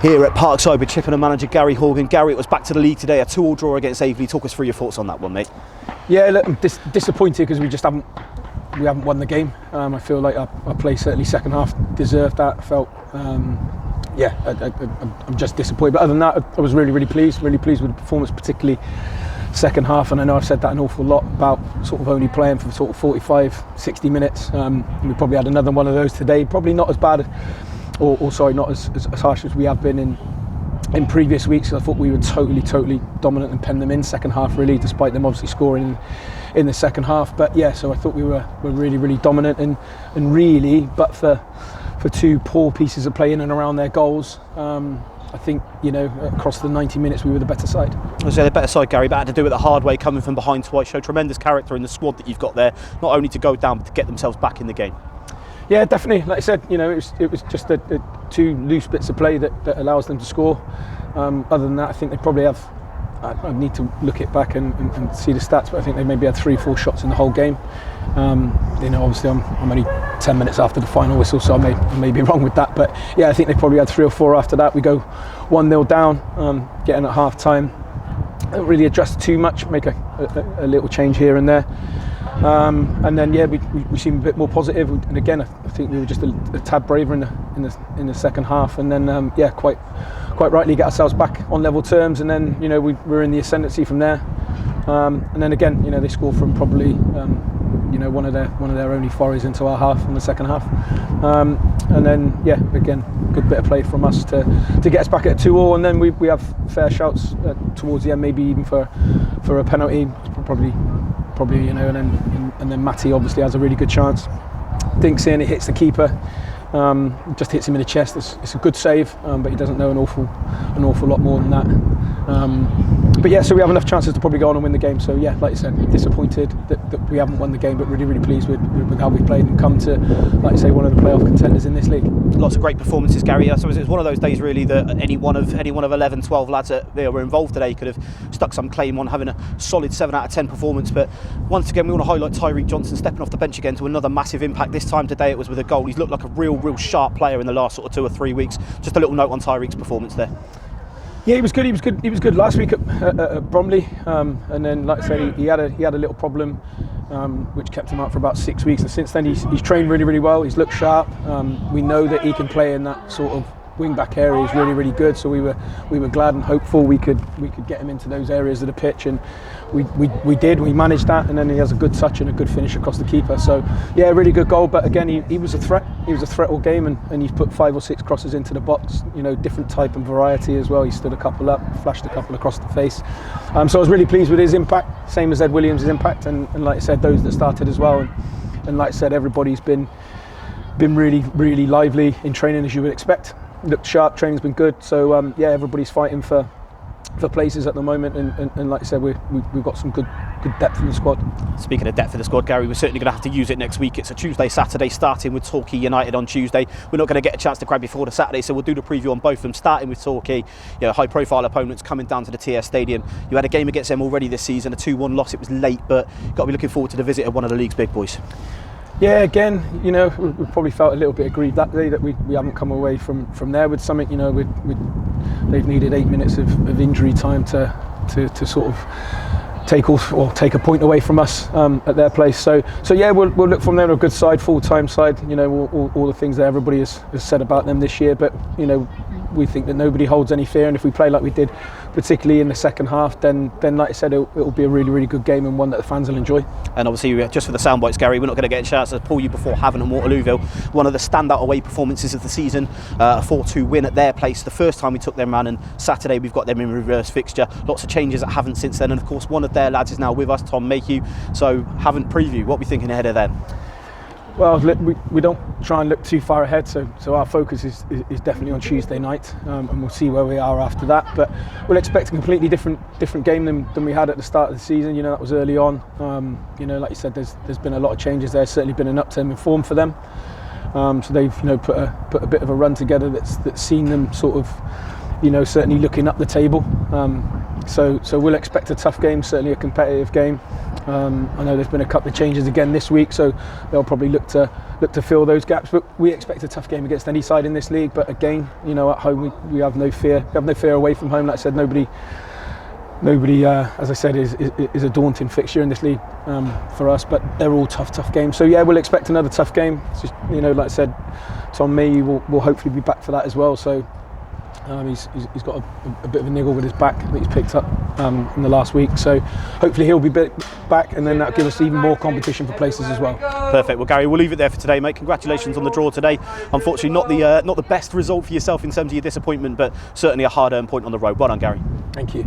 here at 𝗣cie𝘀𝘁 with Chippenham manager Gary Horgan. Gary, it was back to the league today, a 2-2 draw against Aveley. Talk us through your thoughts on that one, mate. Yeah, look, I'm disappointed because we haven't won the game. I feel like our play certainly second half deserved that. I felt, I'm just disappointed. But other than that, I was really pleased with the performance, particularly second half. And I know I've said that an awful lot about sort of only playing for sort of 45, 60 minutes. We probably had another one of those today. Probably not as bad, or sorry, not as harsh as we have been in previous weeks. I thought we were totally dominant and penned them in second half, really, despite them obviously scoring in the second half. But yeah, so I thought we were really dominant, and really, but for two poor pieces of play in and around their goals, I think, across the 90 minutes we were the better side. I was the better side, Gary, but had to do it the hard way, coming from behind twice. Show tremendous character in the squad that you've got there, not only to go down but to get themselves back in the game. Yeah, definitely. Like I said, it was just the two loose bits of play that allows them to score. Other than that, I think they probably have. I need to look it back and see the stats, but I think they maybe had 3-4 shots in the whole game. Obviously I'm only 10 minutes after the final whistle, so I may be wrong with that. But yeah, I think they probably had 3 or 4 after that. We go 1-0 down, getting at half time. Don't really adjust too much, make a little change here and there. And then yeah, we seem a bit more positive, and again I think we were just a tad braver in the second half, and then quite rightly get ourselves back on level terms, and then we were in the ascendancy from there, and then again they scored from probably one of their only forays into our half in the second half, and then yeah, again good bit of play from us to get us back at 2-2, and then we have fair shouts towards the end, maybe even for a penalty, probably and then Matty obviously has a really good chance, dinks in, it hits the keeper, just hits him in the chest. It's a good save, but he doesn't know an awful lot more than that. But yeah, so we have enough chances to probably go on and win the game. So yeah, like you said, disappointed that we haven't won the game, but really pleased with how we played and come to, like you say, one of the playoff contenders in this league. Lots of great performances, Gary. So it was one of those days really that any one of 11, 12 lads that were involved today could have stuck some claim on having a solid 7 out of 10 performance. But once again, we want to highlight 𝗣cie Johnson stepping off the bench again to another massive impact. This time today it was with a goal. He's looked like a real sharp player in the last sort of 2 or 3 weeks. Just a little note on 𝗣ci's performance there. Yeah, he was good last week at Bromley, and then like I said, he had a little problem which kept him out for about 6 weeks, and since then he's trained really well. He's looked sharp. We know that he can play in that sort of wing back area. He's really good, so we were glad and hopeful we could get him into those areas of the pitch, and we did. We managed that, and then he has a good touch and a good finish across the keeper. So yeah, really good goal. But again, he was a threat. He was a threat all game, and he's put 5 or 6 crosses into the box. Different type and variety as well. He stood a couple up, flashed a couple across the face. So I was really pleased with his impact. Same as Ed Williams' impact, and like I said, those that started as well. And like I said, everybody's been really lively in training, as you would expect. Looked sharp, training's been good, so yeah, everybody's fighting for places at the moment, and like I said, we've got some good depth in the squad. Speaking of depth in the squad, Gary, we're certainly going to have to use it next week. It's a Tuesday, Saturday, starting with 𝗤cie United on Tuesday. We're not going to get a chance to grab before the Saturday, so we'll do the preview on both of them, starting with 𝗤cie. High profile opponents coming down to the TS Stadium. You had a game against them already this season, a 2-1 loss. It was late, but you've got to be looking forward to the visit of one of the league's big boys. Yeah, again, we probably felt a little bit aggrieved that day that we haven't come away from there with something. They've needed 8 minutes of injury time to sort of take a point away from us at their place. So yeah, we'll look from there. A good side, full-time side. All the things that everybody has said about them this year, but we think that nobody holds any fear, and if we play like we did, particularly in the second half, then like I said, it'll be a really good game, and one that the fans will enjoy. And obviously, just for the sound bites, Gary, we're not going to get a chance to pull you before Havant and Waterlooville. One of the standout away performances of the season, a 4-2 win at their place the first time we took them round, and Saturday we've got them in reverse fixture. Lots of changes at Havant since then, and of course one of their lads is now with us, Tom Mayhew. So Havant preview, what are we thinking ahead of them? Well, we don't try and look too far ahead, so our focus is definitely on Tuesday night, and we'll see where we are after that. But we'll expect a completely different game than we had at the start of the season. That was early on. Like you said, there's been a lot of changes. There's certainly been an upturn in form for them. So they've put a bit of a run together that's seen them sort of certainly looking up the table. So we'll expect a tough game, certainly a competitive game. I know there's been a couple of changes again this week, so they'll probably look to fill those gaps. But we expect a tough game against any side in this league. But again, you know, at home we have no fear. We have no fear away from home. Like I said, nobody, as I said, is a daunting fixture in this league for us. But they're all tough games. So yeah, we'll expect another tough game. It's just, you know, like I said, Tom May will hopefully be back for that as well. So he's got a bit of a niggle with his back that he's picked up in the last week. So hopefully he'll be back, and then that'll give us even more competition for places as well. Perfect. Well, Gary, we'll leave it there for today, mate. Congratulations on the draw today. Unfortunately, not the best result for yourself in terms of your disappointment, but certainly a hard-earned point on the road. Well done, Gary. Thank you.